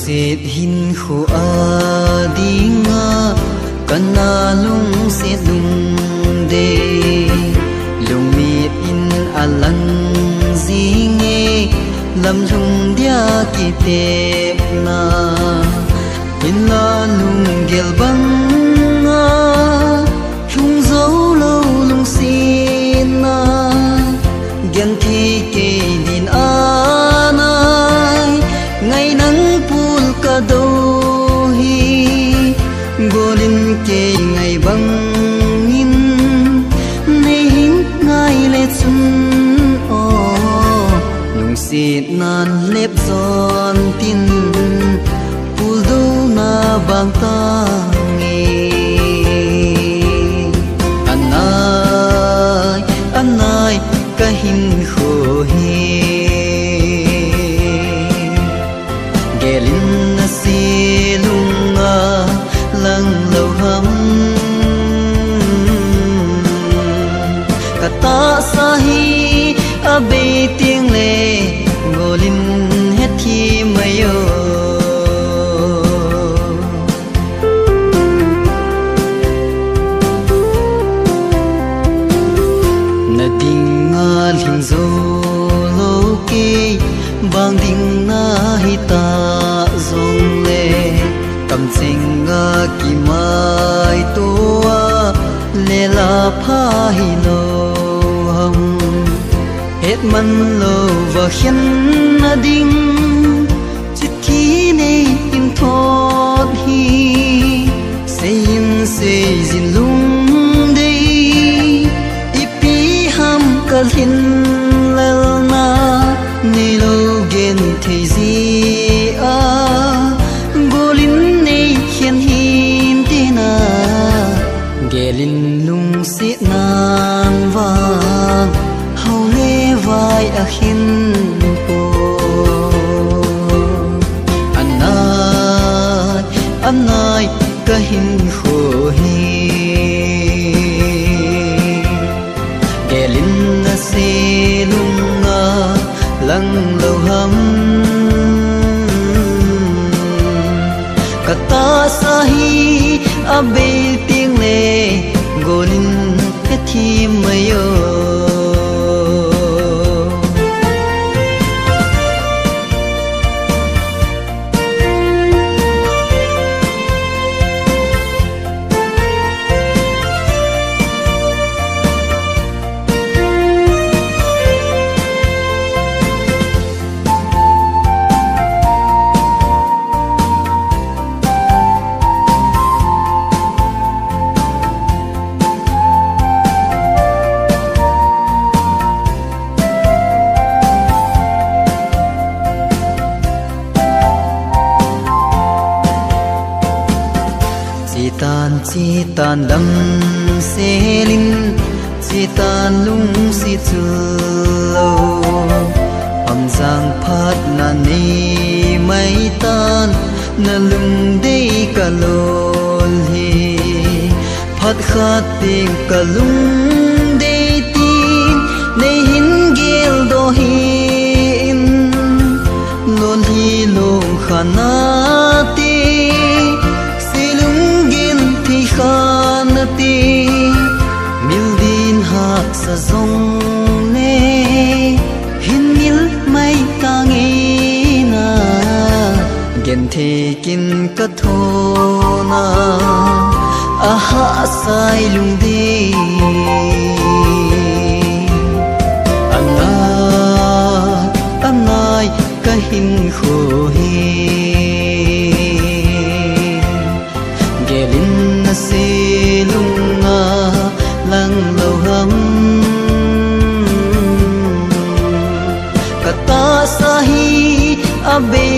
sét hin khô adinga kana lung sét lung de lung mi in alang zinge lam lung dia ki te na in la lung gel bang nga lung zo lo lung sin na gen thi ke din anai ngày nắng pul ka do hi golin ke ngày bang in nei hin ngai le chun o lung sit nan lep zon tin pul do na bang ta nge anai anai ka hin kho hi gelin na silunga lang lâu hâm kata sahi abe tiếng le golin het thi mayo na dinga lin zo lo ke bang ding na hita zong le cầm singa ki mai toa le la pha hi lo hum het man lo va khian na ding chit ki nei in thot hi sein se zin lung dei ipi ham kal hin lal na ni lo gen thei zi a golin nei khian hin tina gelin lung si nan wang hau le vai a hin po anai anai ka hin kho hi gelin na se lunga lang lo ham kata sahi abe tiếng le golin het thi mayo chi tan lam selin chi tan lung si chu lo am giang phat na ni mai tan na lung dei ka lol hi phat khat ting ka lung dei tin nei hin gel do hi in lol hi long khana ti khanati mildin ha sa zong ne hin mil mai tangi na gen the kin ka thona aha sai lung di anai ka hin kho hi gelin na silunga lang lo hum kata sahi abe